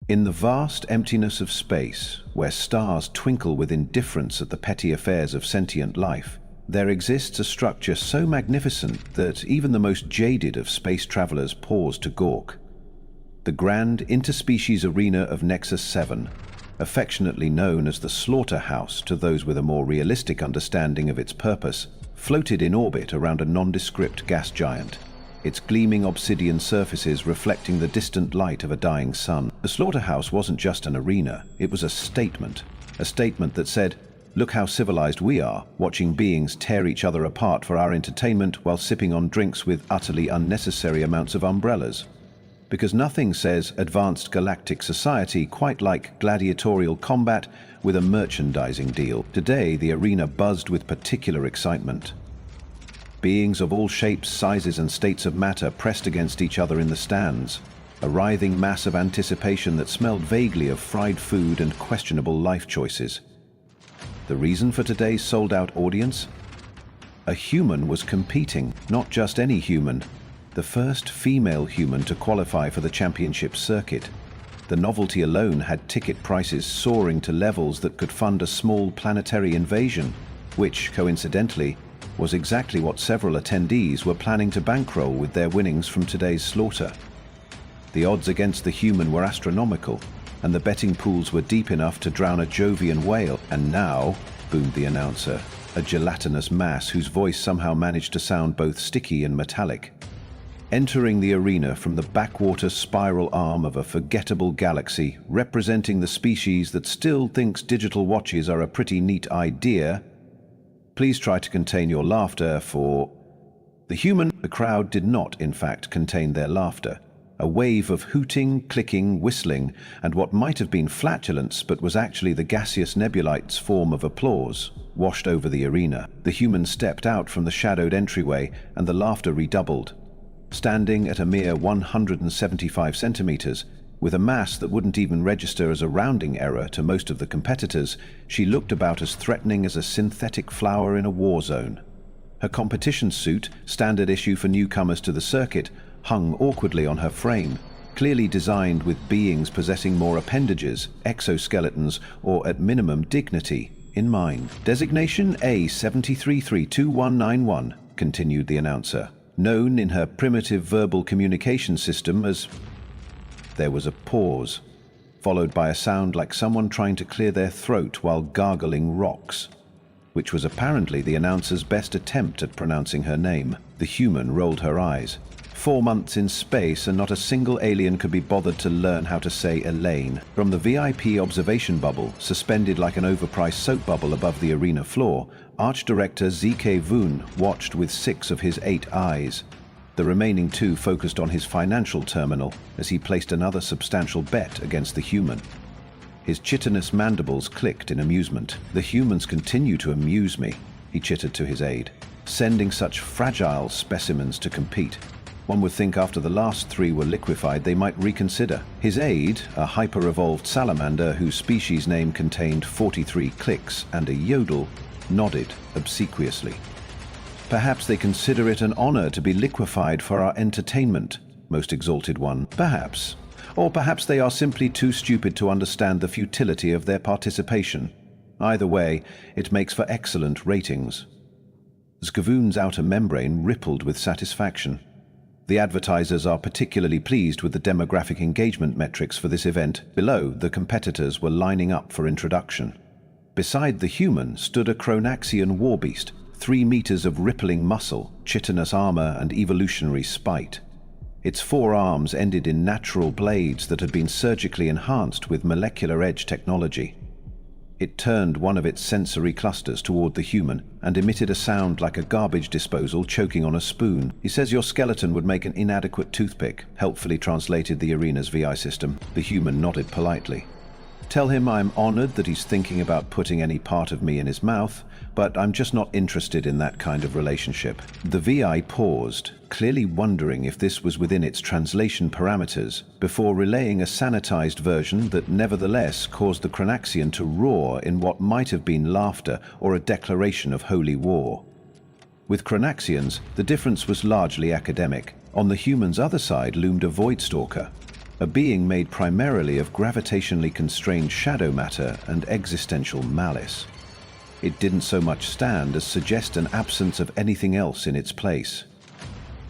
In the vast emptiness of space, where stars twinkle with indifference at the petty affairs of sentient life, there exists a structure so magnificent that even the most jaded of space travelers pause to gawk. The grand interspecies arena of Nexus 7, affectionately known as the slaughterhouse to those with a more realistic understanding of its purpose, floated in orbit around a nondescript gas giant, its gleaming obsidian surfaces reflecting the distant light of a dying sun. The slaughterhouse wasn't just an arena, it was a statement that said, "Look how civilized we are, watching beings tear each other apart for our entertainment while sipping on drinks with utterly unnecessary amounts of umbrellas." Because nothing says advanced galactic society quite like gladiatorial combat with a merchandising deal. Today, the arena buzzed with particular excitement. Beings of all shapes, sizes, and states of matter pressed against each other in the stands, a writhing mass of anticipation that smelled vaguely of fried food and questionable life choices. The reason for today's sold-out audience? A human was competing, not just any human, the first female human to qualify for the championship circuit. The novelty alone had ticket prices soaring to levels that could fund a small planetary invasion, which, coincidentally, was exactly what several attendees were planning to bankroll with their winnings from today's slaughter. The odds against the human were astronomical, and the betting pools were deep enough to drown a Jovian whale. And now, boomed the announcer, a gelatinous mass whose voice somehow managed to sound both sticky and metallic. Entering the arena from the backwater spiral arm of a forgettable galaxy, representing the species that still thinks digital watches are a pretty neat idea. Please try to contain your laughter for the human. The crowd did not, in fact, contain their laughter. A wave of hooting, clicking, whistling, and what might have been flatulence but was actually the gaseous nebulite's form of applause, washed over the arena. The human stepped out from the shadowed entryway, and the laughter redoubled. Standing at a mere 175 centimeters, with a mass that wouldn't even register as a rounding error to most of the competitors, she looked about as threatening as a synthetic flower in a war zone. Her competition suit, standard issue for newcomers to the circuit, hung awkwardly on her frame, clearly designed with beings possessing more appendages, exoskeletons, or at minimum dignity, in mind. Designation A73332191, continued the announcer, known in her primitive verbal communication system as... There was a pause, followed by a sound like someone trying to clear their throat while gargling rocks, which was apparently the announcer's best attempt at pronouncing her name. The human rolled her eyes. 4 months in space and not a single alien could be bothered to learn how to say Elaine. From the VIP observation bubble, suspended like an overpriced soap bubble above the arena floor, Arch Director ZK Voon watched with 6 of his 8 eyes. The remaining 2 focused on his financial terminal as he placed another substantial bet against the human. His chitinous mandibles clicked in amusement. "The humans continue to amuse me," he chittered to his aide. "Sending such fragile specimens to compete. One would think after the last 3 were liquefied they might reconsider." His aide, a hyper-evolved salamander whose species name contained 43 clicks and a yodel, nodded obsequiously. "Perhaps they consider it an honor to be liquefied for our entertainment, most exalted one. Perhaps. Or perhaps they are simply too stupid to understand the futility of their participation. Either way, it makes for excellent ratings." Skavoon's outer membrane rippled with satisfaction. The advertisers are particularly pleased with the demographic engagement metrics for this event. Below, the competitors were lining up for introduction. Beside the human stood a Chronaxian warbeast, 3 meters of rippling muscle, chitinous armor, and evolutionary spite. Its 4 arms ended in natural blades that had been surgically enhanced with molecular edge technology. It turned one of its sensory clusters toward the human and emitted a sound like a garbage disposal choking on a spoon. "He says your skeleton would make an inadequate toothpick," helpfully translated the arena's VI system. The human nodded politely. "Tell him I'm honored that he's thinking about putting any part of me in his mouth, but I'm just not interested in that kind of relationship." The VI paused, clearly wondering if this was within its translation parameters, before relaying a sanitized version that nevertheless caused the Chronaxian to roar in what might have been laughter or a declaration of holy war. With Chronaxians, the difference was largely academic. On the human's other side loomed a Voidstalker, a being made primarily of gravitationally constrained shadow matter and existential malice. It didn't so much stand as suggest an absence of anything else in its place.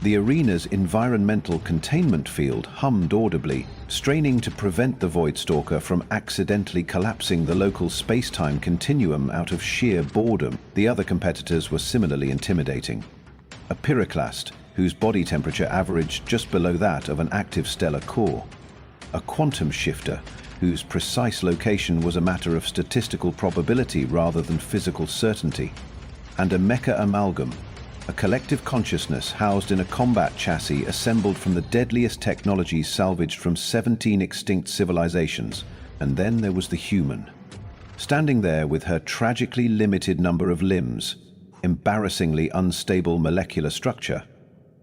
The arena's environmental containment field hummed audibly, straining to prevent the Voidstalker from accidentally collapsing the local space-time continuum out of sheer boredom. The other competitors were similarly intimidating. A pyroclast, whose body temperature averaged just below that of an active stellar core. A quantum shifter, whose precise location was a matter of statistical probability rather than physical certainty. And a mecha amalgam, a collective consciousness housed in a combat chassis assembled from the deadliest technologies salvaged from 17 extinct civilizations. And then there was the human, standing there with her tragically limited number of limbs, embarrassingly unstable molecular structure,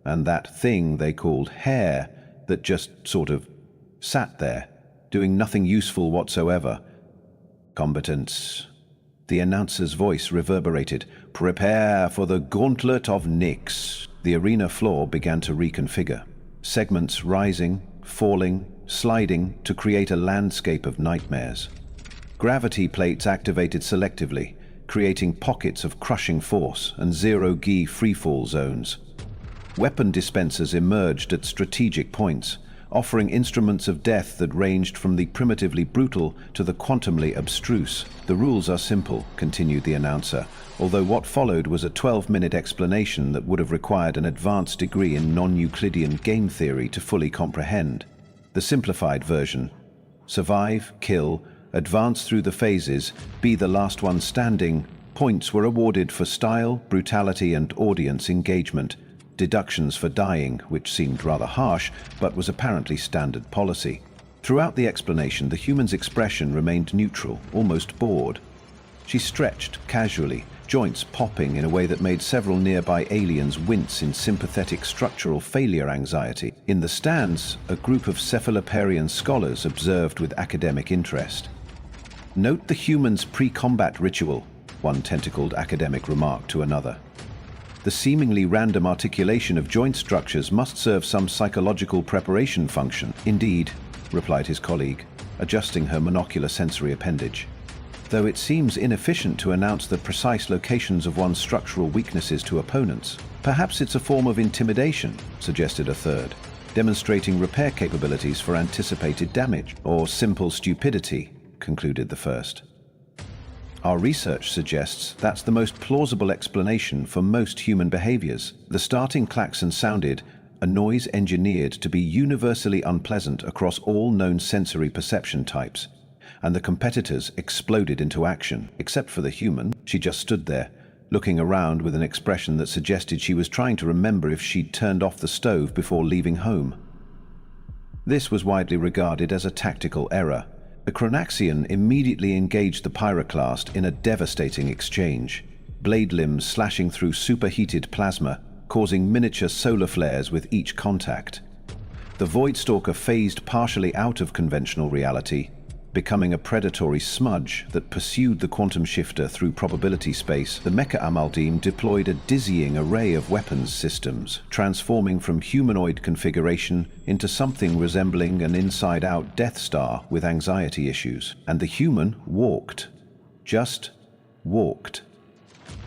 and that thing they called hair that just sort of sat there, doing nothing useful whatsoever. Combatants. The announcer's voice reverberated. Prepare for the gauntlet of Nyx. The arena floor began to reconfigure. Segments rising, falling, sliding to create a landscape of nightmares. Gravity plates activated selectively, creating pockets of crushing force and zero-G freefall zones. Weapon dispensers emerged at strategic points, offering instruments of death that ranged from the primitively brutal to the quantumly abstruse. The rules are simple, continued the announcer, although what followed was a 12-minute explanation that would have required an advanced degree in non-Euclidean game theory to fully comprehend. The simplified version: survive, kill, advance through the phases, be the last one standing. Points were awarded for style, brutality, and audience engagement. Deductions for dying, which seemed rather harsh, but was apparently standard policy. Throughout the explanation, the human's expression remained neutral, almost bored. She stretched casually, joints popping in a way that made several nearby aliens wince in sympathetic structural failure anxiety. In the stands, a group of cephaloparian scholars observed with academic interest. Note the human's pre-combat ritual, one tentacled academic remarked to another. The seemingly random articulation of joint structures must serve some psychological preparation function. Indeed, replied his colleague, adjusting her monocular sensory appendage. Though it seems inefficient to announce the precise locations of one's structural weaknesses to opponents. Perhaps it's a form of intimidation, suggested a third, demonstrating repair capabilities for anticipated damage. Or simple stupidity, concluded the first. Our research suggests that's the most plausible explanation for most human behaviors. The starting klaxon sounded, a noise engineered to be universally unpleasant across all known sensory perception types, and the competitors exploded into action. Except for the human, she just stood there, looking around with an expression that suggested she was trying to remember if she'd turned off the stove before leaving home. This was widely regarded as a tactical error. The Chronaxian immediately engaged the pyroclast in a devastating exchange, blade limbs slashing through superheated plasma, causing miniature solar flares with each contact. The Voidstalker phased partially out of conventional reality, becoming a predatory smudge that pursued the quantum shifter through probability space. The mecha amalgam deployed a dizzying array of weapons systems, transforming from humanoid configuration into something resembling an inside-out Death Star with anxiety issues. And the human walked. Just walked.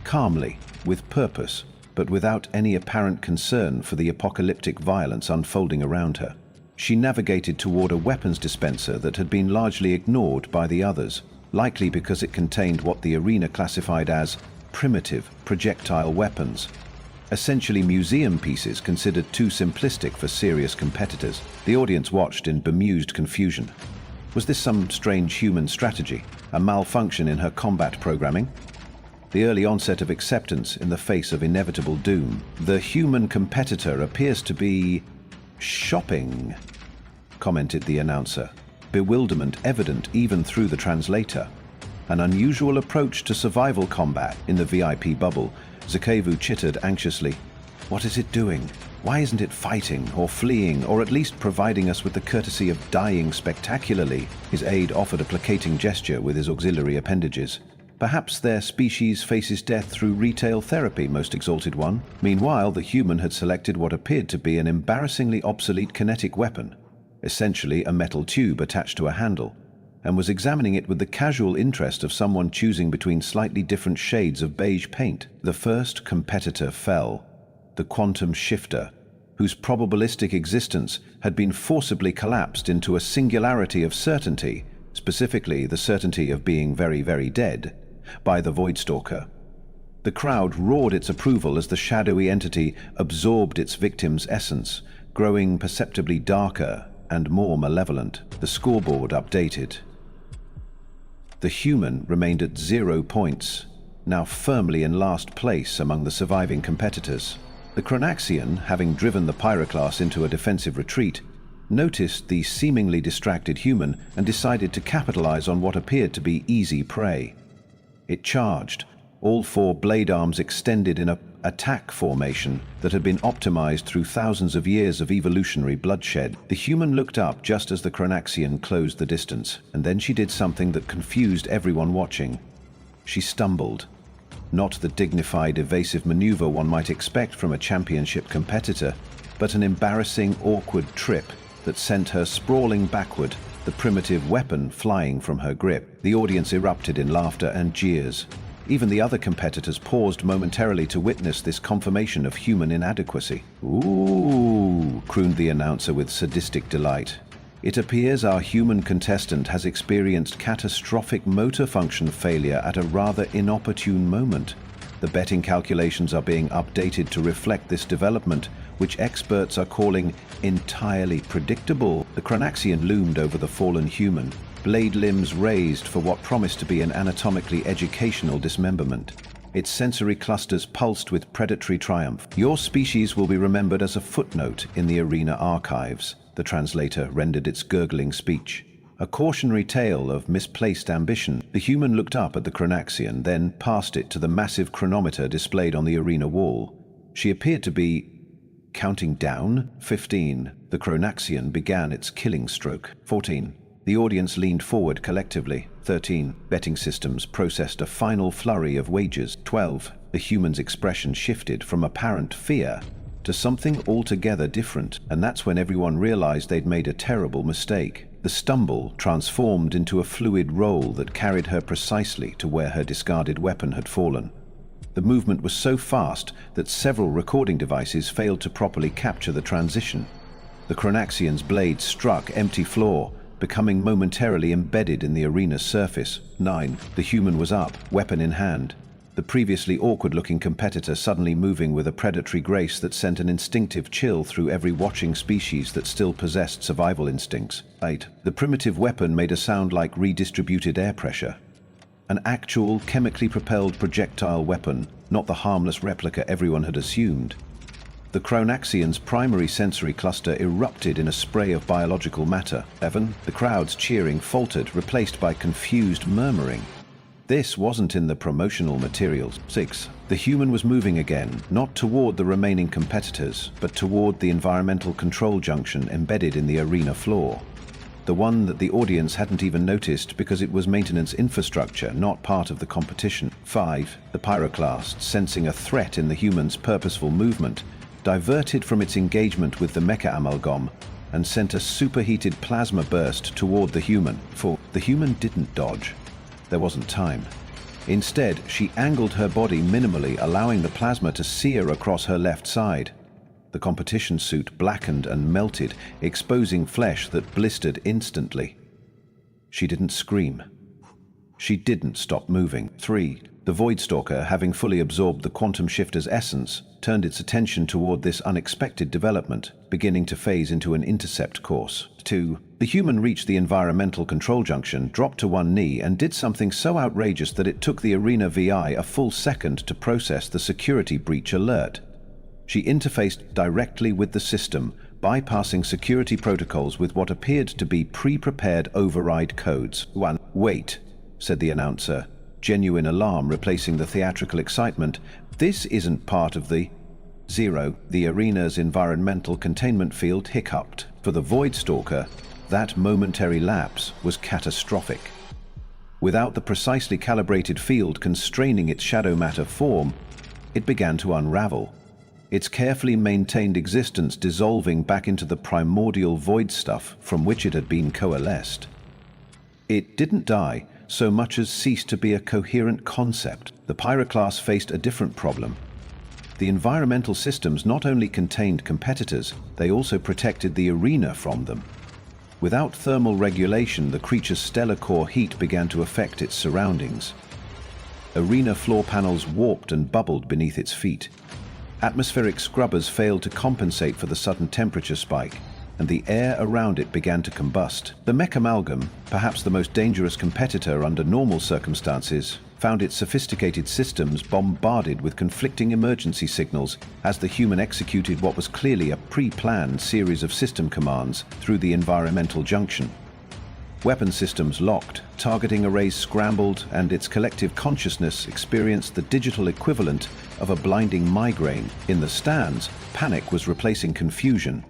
Calmly, with purpose, but without any apparent concern for the apocalyptic violence unfolding around her. She navigated toward a weapons dispenser that had been largely ignored by the others, likely because it contained what the arena classified as primitive projectile weapons, essentially museum pieces considered too simplistic for serious competitors. The audience watched in bemused confusion. Was this some strange human strategy, a malfunction in her combat programming? The early onset of acceptance in the face of inevitable doom. The human competitor appears to be shopping, commented the announcer, bewilderment evident even through the translator. An unusual approach to survival combat in the VIP bubble. Zakevu chittered anxiously. What is it doing? Why isn't it fighting or fleeing or at least providing us with the courtesy of dying spectacularly? His aide offered a placating gesture with his auxiliary appendages. Perhaps their species faces death through retail therapy, most exalted one. Meanwhile, the human had selected what appeared to be an embarrassingly obsolete kinetic weapon. essentially a metal tube attached to a handle, and was examining it with the casual interest of someone choosing between slightly different shades of beige paint. The first competitor fell, the quantum shifter, whose probabilistic existence had been forcibly collapsed into a singularity of certainty, specifically the certainty of being very, very dead, by the Voidstalker. The crowd roared its approval as the shadowy entity absorbed its victim's essence, growing perceptibly darker and more malevolent. The scoreboard updated. The human remained at 0 points, now firmly in last place among the surviving competitors. The Chronaxian, having driven the pyroclast into a defensive retreat, noticed the seemingly distracted human and decided to capitalize on what appeared to be easy prey. It charged, all 4 blade arms extended in an attack formation that had been optimized through thousands of years of evolutionary bloodshed. The human looked up just as the Chronaxian closed the distance, and then she did something that confused everyone watching. She stumbled. Not the dignified, evasive maneuver one might expect from a championship competitor, but an embarrassing, awkward trip that sent her sprawling backward, the primitive weapon flying from her grip. The audience erupted in laughter and jeers. Even the other competitors paused momentarily to witness this confirmation of human inadequacy. "Ooh," crooned the announcer with sadistic delight. "It appears our human contestant has experienced catastrophic motor function failure at a rather inopportune moment. The betting calculations are being updated to reflect this development, which experts are calling entirely predictable." The Chronaxian loomed over the fallen human, blade limbs raised for what promised to be an anatomically educational dismemberment. Its sensory clusters pulsed with predatory triumph. "Your species will be remembered as a footnote in the arena archives," the translator rendered its gurgling speech. A cautionary tale of misplaced ambition. The human looked up at the Chronaxian, then passed it to the massive chronometer displayed on the arena wall. She appeared to be counting down. 15. The Chronaxian began its killing stroke. 14. The audience leaned forward collectively. 13. Betting systems processed a final flurry of wagers. 12. The human's expression shifted from apparent fear to something altogether different, and that's when everyone realized they'd made a terrible mistake. The stumble transformed into a fluid roll that carried her precisely to where her discarded weapon had fallen. The movement was so fast that several recording devices failed to properly capture the transition. The Chronaxian's blade struck empty floor, becoming momentarily embedded in the arena's surface. 9. The human was up, weapon in hand. The previously awkward-looking competitor suddenly moving with a predatory grace that sent an instinctive chill through every watching species that still possessed survival instincts. 8. The primitive weapon made a sound like redistributed air pressure. An actual, chemically propelled projectile weapon, not the harmless replica everyone had assumed. The Chronaxian's primary sensory cluster erupted in a spray of biological matter. 7. The crowd's cheering faltered, replaced by confused murmuring. This wasn't in the promotional materials. 6. The human was moving again, not toward the remaining competitors, but toward the environmental control junction embedded in the arena floor. The one that the audience hadn't even noticed because it was maintenance infrastructure, not part of the competition. 5. The pyroclast, sensing a threat in the human's purposeful movement, diverted from its engagement with the mecha amalgam and sent a superheated plasma burst toward the human. 4. The human didn't dodge. There wasn't time. Instead, she angled her body minimally, allowing the plasma to sear across her left side. The competition suit blackened and melted, exposing flesh that blistered instantly. She didn't scream. She didn't stop moving. 3. The Voidstalker, having fully absorbed the quantum shifter's essence, turned its attention toward this unexpected development, beginning to phase into an intercept course. 2. The human reached the environmental control junction, dropped to one knee, and did something so outrageous that it took the arena VI a full second to process the security breach alert. She interfaced directly with the system, bypassing security protocols with what appeared to be pre-prepared override codes. 1. Wait, said the announcer, genuine alarm replacing the theatrical excitement. This isn't part of the... 0. The arena's environmental containment field hiccuped. For the Voidstalker, that momentary lapse was catastrophic. Without the precisely calibrated field constraining its shadow matter form, it began to unravel. its carefully maintained existence dissolving back into the primordial void stuff from which it had been coalesced. It didn't die so much as cease to be a coherent concept. The Pyroclast faced a different problem. The environmental systems not only contained competitors, they also protected the arena from them. Without thermal regulation, the creature's stellar core heat began to affect its surroundings. Arena floor panels warped and bubbled beneath its feet. Atmospheric scrubbers failed to compensate for the sudden temperature spike, and the air around it began to combust. The mech amalgam, perhaps the most dangerous competitor under normal circumstances, found its sophisticated systems bombarded with conflicting emergency signals as the human executed what was clearly a pre-planned series of system commands through the environmental junction. Weapon systems locked, targeting arrays scrambled, and its collective consciousness experienced the digital equivalent of a blinding migraine. In the stands, panic was replacing confusion.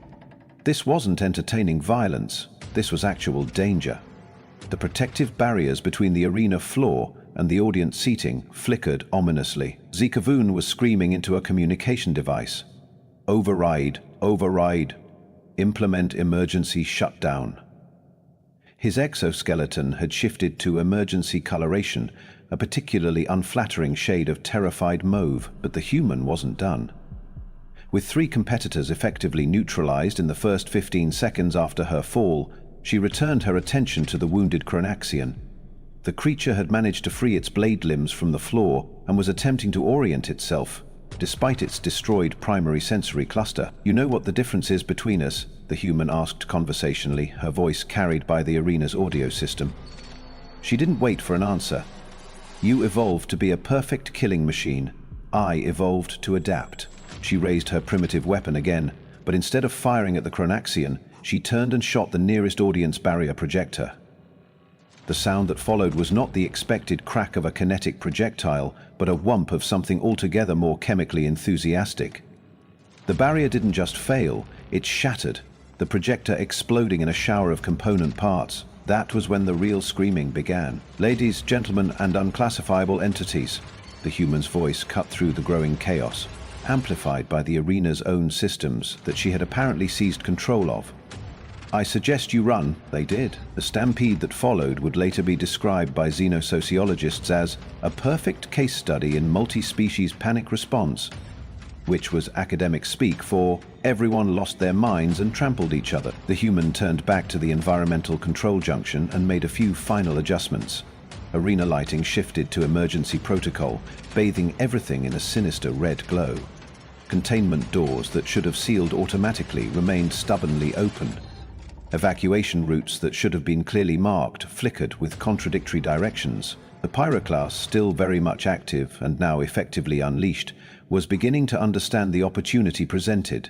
This wasn't entertaining violence, this was actual danger. The protective barriers between the arena floor and the audience seating flickered ominously. Zekavoon was screaming into a communication device. Override, override, implement emergency shutdown. His exoskeleton had shifted to emergency coloration, a particularly unflattering shade of terrified mauve, but the human wasn't done. With 3 competitors effectively neutralized in the first 15 seconds after her fall, she returned her attention to the wounded Chronaxian. The creature had managed to free its blade limbs from the floor and was attempting to orient itself, despite its destroyed primary sensory cluster. "You know what the difference is between us?" the human asked conversationally, her voice carried by the arena's audio system. She didn't wait for an answer. "You evolved to be a perfect killing machine. I evolved to adapt." She raised her primitive weapon again, but instead of firing at the Chronaxian, she turned and shot the nearest audience barrier projector. The sound that followed was not the expected crack of a kinetic projectile, but a whump of something altogether more chemically enthusiastic. The barrier didn't just fail, it shattered, the projector exploding in a shower of component parts. That was when the real screaming began. "Ladies, gentlemen, and unclassifiable entities," the human's voice cut through the growing chaos, amplified by the arena's own systems that she had apparently seized control of. "I suggest you run." They did. The stampede that followed would later be described by xenosociologists as a perfect case study in multi-species panic response, which was academic speak for everyone lost their minds and trampled each other. The human turned back to the environmental control junction and made a few final adjustments. Arena lighting shifted to emergency protocol, bathing everything in a sinister red glow. Containment doors that should have sealed automatically remained stubbornly open. Evacuation routes that should have been clearly marked flickered with contradictory directions. The Pyroclast, still very much active and now effectively unleashed, was beginning to understand the opportunity presented.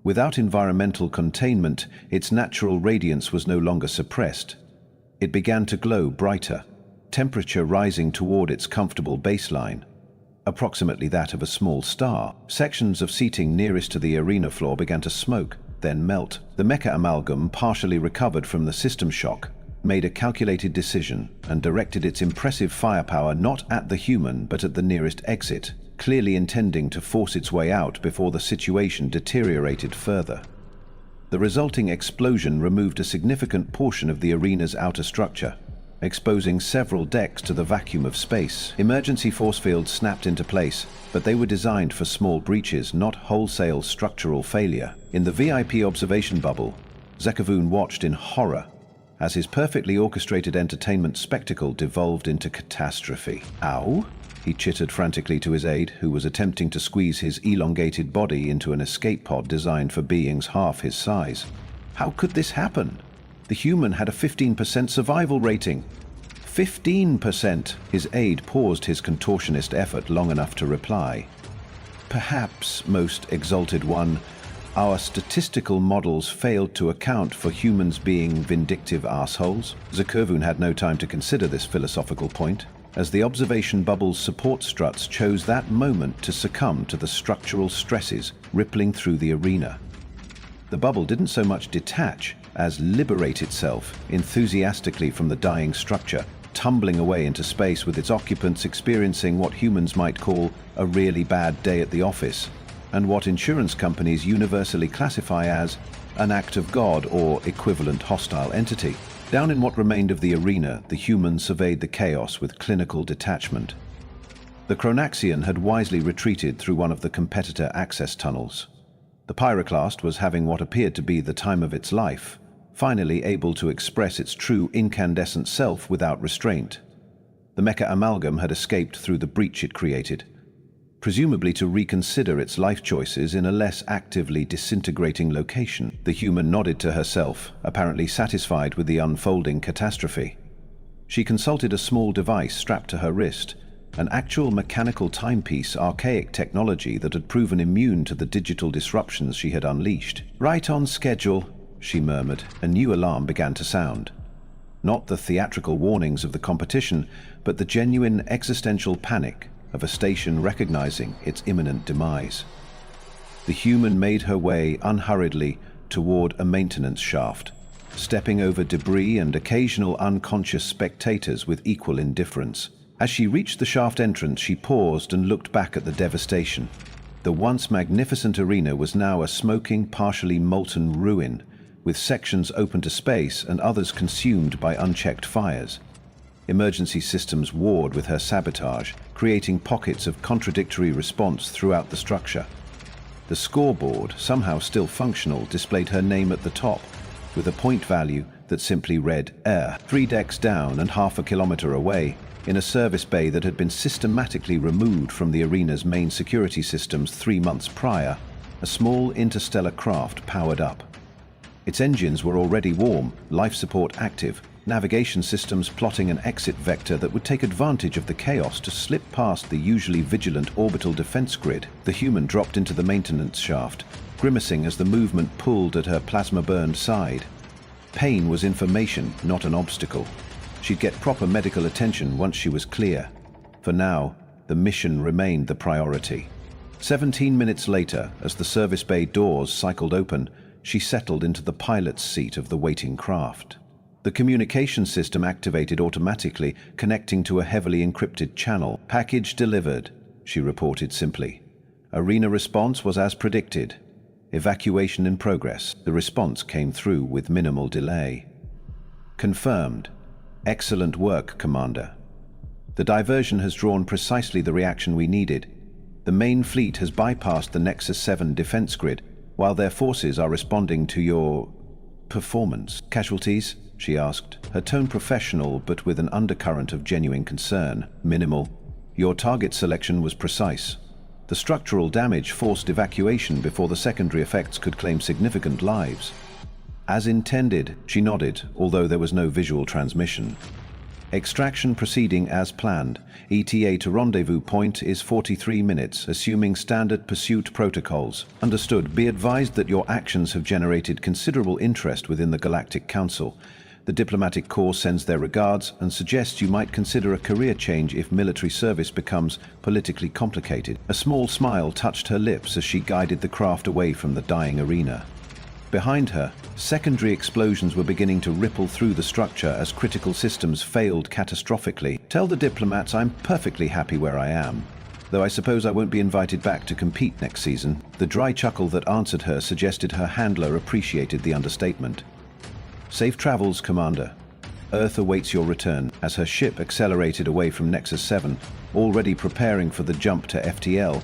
Without environmental containment, its natural radiance was no longer suppressed. It began to glow brighter, temperature rising toward its comfortable baseline, approximately that of a small star. Sections of seating nearest to the arena floor began to smoke, then melt. The mecha amalgam, partially recovered from the system shock, made a calculated decision and directed its impressive firepower not at the human but at the nearest exit, clearly intending to force its way out before the situation deteriorated further. The resulting explosion removed a significant portion of the arena's outer structure, exposing several decks to the vacuum of space. Emergency force fields snapped into place, but they were designed for small breaches, not wholesale structural failure. In the VIP observation bubble, Zekavoon watched in horror as his perfectly orchestrated entertainment spectacle devolved into catastrophe. "Ow?" he chittered frantically to his aide, who was attempting to squeeze his elongated body into an escape pod designed for beings half his size. How could this happen? The human had a 15% survival rating. 15%! His aide paused his contortionist effort long enough to reply. "Perhaps, most exalted one, our statistical models failed to account for humans being vindictive assholes." Zekavoon had no time to consider this philosophical point, as the observation bubble's support struts chose that moment to succumb to the structural stresses rippling through the arena. The bubble didn't so much detach as liberate itself enthusiastically from the dying structure, tumbling away into space with its occupants experiencing what humans might call a really bad day at the office. and what insurance companies universally classify as an act of God or equivalent hostile entity. Down in what remained of the arena, the human surveyed the chaos with clinical detachment. The Chronaxian had wisely retreated through one of the competitor access tunnels. The pyroclast was having what appeared to be the time of its life, finally able to express its true incandescent self without restraint. The mecha amalgam had escaped through the breach it created, presumably to reconsider its life choices in a less actively disintegrating location. The human nodded to herself, apparently satisfied with the unfolding catastrophe. She consulted a small device strapped to her wrist, an actual mechanical timepiece, archaic technology that had proven immune to the digital disruptions she had unleashed. "Right on schedule," she murmured. A new alarm began to sound. Not the theatrical warnings of the competition, but the genuine existential panic of a station recognizing its imminent demise. The human made her way unhurriedly toward a maintenance shaft, stepping over debris and occasional unconscious spectators with equal indifference. As she reached the shaft entrance, she paused and looked back at the devastation. The once magnificent arena was now a smoking, partially molten ruin, with sections open to space and others consumed by unchecked fires. Emergency systems warred with her sabotage, creating pockets of contradictory response throughout the structure. The scoreboard, somehow still functional, displayed her name at the top, with a point value that simply read "Air." 3 decks down and half a kilometer away, in a service bay that had been systematically removed from the arena's main security systems 3 months prior, a small interstellar craft powered up. Its engines were already warm, life support active, navigation systems plotting an exit vector that would take advantage of the chaos to slip past the usually vigilant orbital defense grid. The human dropped into the maintenance shaft, grimacing as the movement pulled at her plasma-burned side. Pain was information, not an obstacle. She'd get proper medical attention once she was clear. For now, the mission remained the priority. 17 minutes later, as the service bay doors cycled open, she settled into the pilot's seat of the waiting craft. The communication system activated automatically, connecting to a heavily encrypted channel. "Package delivered," she reported simply. Arena response was as predicted. "Evacuation in progress." The response came through with minimal delay. "Confirmed. Excellent work, Commander. The diversion has drawn precisely the reaction we needed. The main fleet has bypassed the Nexus 7 defense grid, while their forces are responding to your performance." "Casualties?" she asked, her tone professional but with an undercurrent of genuine concern. "Minimal. Your target selection was precise. The structural damage forced evacuation before the secondary effects could claim significant lives." "As intended," she nodded, although there was no visual transmission. "Extraction proceeding as planned. ETA to rendezvous point is 43 minutes, assuming standard pursuit protocols." "Understood. Be advised that your actions have generated considerable interest within the Galactic Council. The diplomatic corps sends their regards and suggests you might consider a career change if military service becomes politically complicated." A small smile touched her lips as she guided the craft away from the dying arena. Behind her, secondary explosions were beginning to ripple through the structure as critical systems failed catastrophically. "Tell the diplomats I'm perfectly happy where I am, though I suppose I won't be invited back to compete next season." The dry chuckle that answered her suggested her handler appreciated the understatement. "Safe travels, Commander. Earth awaits your return." As her ship accelerated away from Nexus 7, already preparing for the jump to FTL,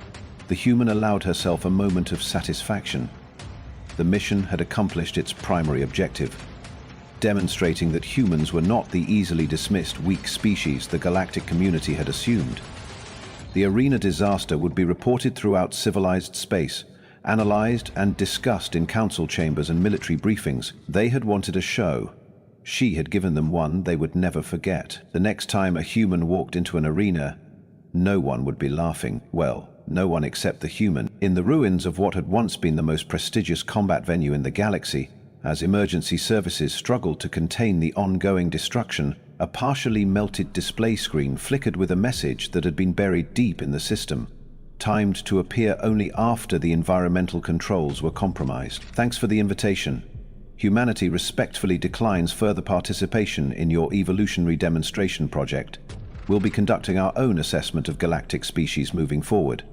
the human allowed herself a moment of satisfaction. The mission had accomplished its primary objective, demonstrating that humans were not the easily dismissed weak species the galactic community had assumed. The arena disaster would be reported throughout civilized space, analyzed and discussed in council chambers and military briefings. They had wanted a show. She had given them one they would never forget. The next time a human walked into an arena, no one would be laughing. Well, no one except the human. In the ruins of what had once been the most prestigious combat venue in the galaxy, as emergency services struggled to contain the ongoing destruction, a partially melted display screen flickered with a message that had been buried deep in the system, timed to appear only after the environmental controls were compromised. "Thanks for the invitation. Humanity respectfully declines further participation in your evolutionary demonstration project. We'll be conducting our own assessment of galactic species moving forward."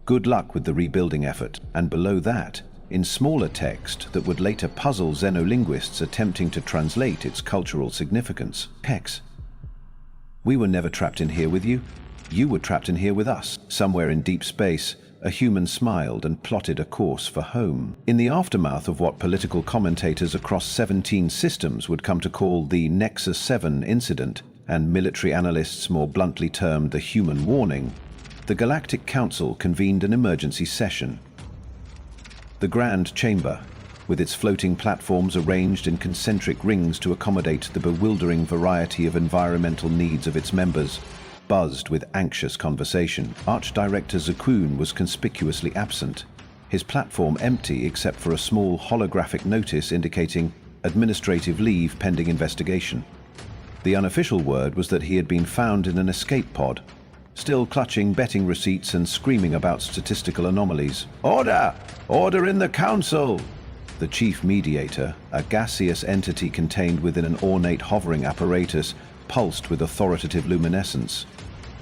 Good luck with the rebuilding effort. And below that, in smaller text that would later puzzle xenolinguists attempting to translate its cultural significance. Hex. We were never trapped in here with you. You were trapped in here with us. Somewhere in deep space, a human smiled and plotted a course for home. In the aftermath of what political commentators across 17 systems would come to call the Nexus 7 incident, and military analysts more bluntly termed the human warning, the Galactic Council convened an emergency session. The Grand Chamber, with its floating platforms arranged in concentric rings to accommodate the bewildering variety of environmental needs of its members, buzzed with anxious conversation. Archdirector Zakun was conspicuously absent, his platform empty except for a small holographic notice indicating administrative leave pending investigation. The unofficial word was that he had been found in an escape pod, still clutching betting receipts and screaming about statistical anomalies. "Order! Order in the council!" The chief mediator, a gaseous entity contained within an ornate hovering apparatus, pulsed with authoritative luminescence.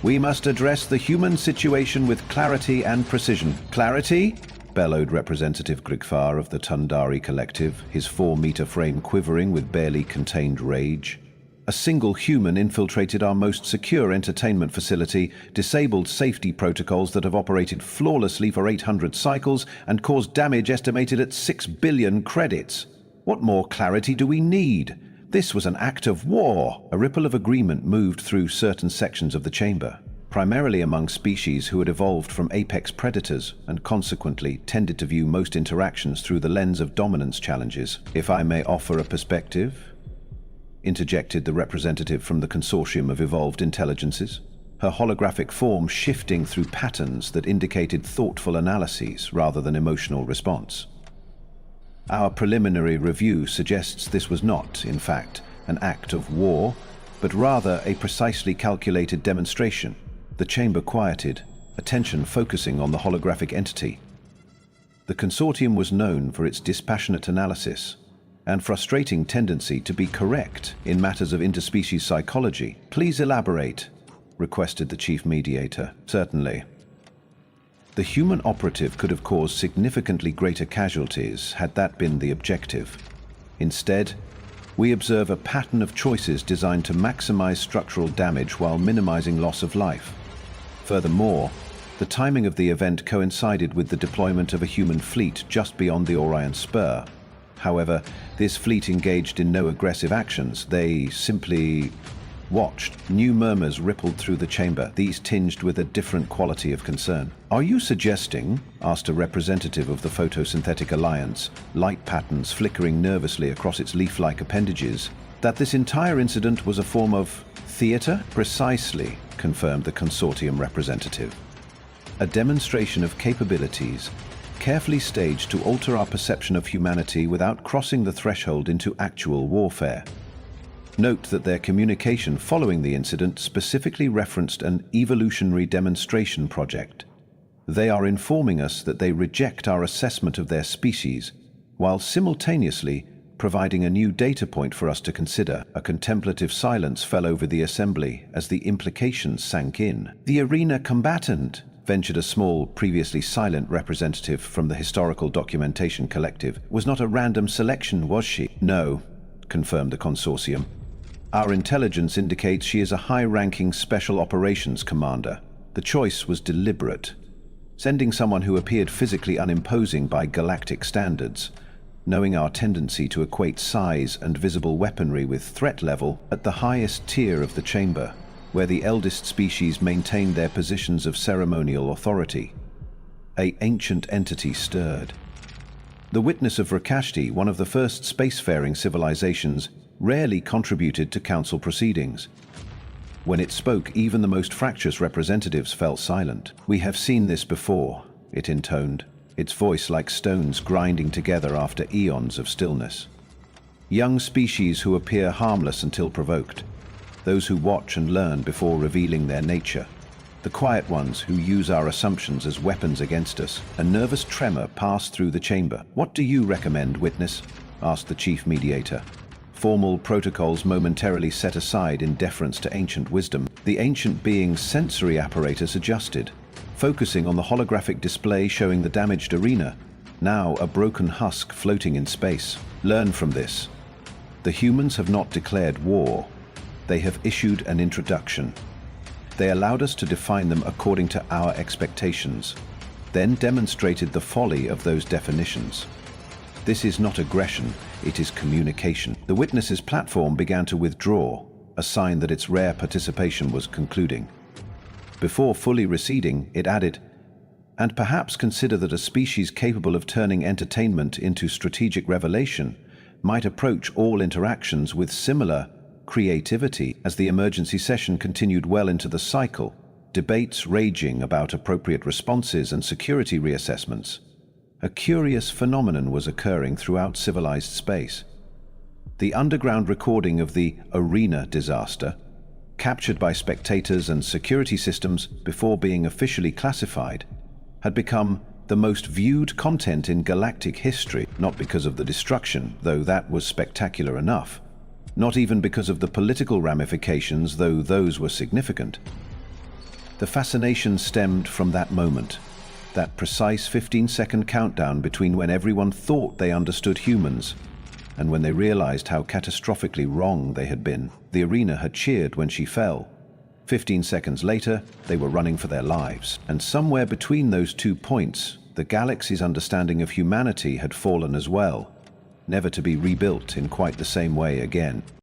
"We must address the human situation with clarity and precision." "Clarity?" bellowed Representative Grigfar of the Tundari Collective, his 4-meter frame quivering with barely contained rage. A single human infiltrated our most secure entertainment facility, disabled safety protocols that have operated flawlessly for 800 cycles, and caused damage estimated at 6 billion credits. What more clarity do we need? This was an act of war. A ripple of agreement moved through certain sections of the chamber, primarily among species who had evolved from apex predators and consequently tended to view most interactions through the lens of dominance challenges. "If I may offer a perspective," interjected the representative from the consortium of evolved intelligences, her holographic form shifting through patterns that indicated thoughtful analyses rather than emotional response. "Our preliminary review suggests this was not, in fact, an act of war, but rather a precisely calculated demonstration." The chamber quieted, attention focusing on the holographic entity. The consortium was known for its dispassionate analysis and frustrating tendency to be correct in matters of interspecies psychology. "Please elaborate," requested the chief mediator. "Certainly. The human operative could have caused significantly greater casualties had that been the objective. Instead, we observe a pattern of choices designed to maximize structural damage while minimizing loss of life. Furthermore, the timing of the event coincided with the deployment of a human fleet just beyond the Orion Spur. However, this fleet engaged in no aggressive actions. They simply watched." New murmurs rippled through the chamber, these tinged with a different quality of concern. "Are you suggesting," asked a representative of the Photosynthetic Alliance, light patterns flickering nervously across its leaf-like appendages, "that this entire incident was a form of theater?" "Precisely," confirmed the consortium representative. "A demonstration of capabilities carefully staged to alter our perception of humanity without crossing the threshold into actual warfare. Note that their communication following the incident specifically referenced an evolutionary demonstration project. They are informing us that they reject our assessment of their species, while simultaneously providing a new data point for us to consider." A contemplative silence fell over the assembly as the implications sank in. "The arena combatant," ventured a small, previously silent representative from the Historical Documentation Collective, "was not a random selection, was she?" "No," confirmed the consortium. "Our intelligence indicates she is a high-ranking Special Operations Commander. The choice was deliberate, sending someone who appeared physically unimposing by galactic standards, knowing our tendency to equate size and visible weaponry with threat level at the highest tier of the chamber, where the eldest species maintained their positions of ceremonial authority. An ancient entity stirred. The witness of Rakashti, one of the first spacefaring civilizations, rarely contributed to council proceedings. When it spoke, even the most fractious representatives fell silent. "We have seen this before," it intoned, its voice like stones grinding together after eons of stillness. "Young species who appear harmless until provoked. Those who watch and learn before revealing their nature. The quiet ones who use our assumptions as weapons against us." A nervous tremor passed through the chamber. "What do you recommend, witness?" asked the chief mediator. Formal protocols momentarily set aside in deference to ancient wisdom. The ancient being's sensory apparatus adjusted, focusing on the holographic display showing the damaged arena, now a broken husk floating in space. Learn from this. The humans have not declared war. They have issued an introduction. They allowed us to define them according to our expectations, then demonstrated the folly of those definitions. This is not aggression, it is communication. The witness's platform began to withdraw, a sign that its rare participation was concluding. Before fully receding, it added, "And perhaps consider that a species capable of turning entertainment into strategic revelation might approach all interactions with similar creativity." As the emergency session continued well into the cycle, debates raging about appropriate responses and security reassessments, a curious phenomenon was occurring throughout civilized space. The underground recording of the arena disaster, captured by spectators and security systems before being officially classified, had become the most viewed content in galactic history, not because of the destruction, though that was spectacular enough, not even because of the political ramifications, though those were significant. The fascination stemmed from that moment, that precise 15-second countdown between when everyone thought they understood humans and when they realized how catastrophically wrong they had been. The arena had cheered when she fell. 15 seconds later, they were running for their lives. And somewhere between those 2 points, the galaxy's understanding of humanity had fallen as well, never to be rebuilt in quite the same way again.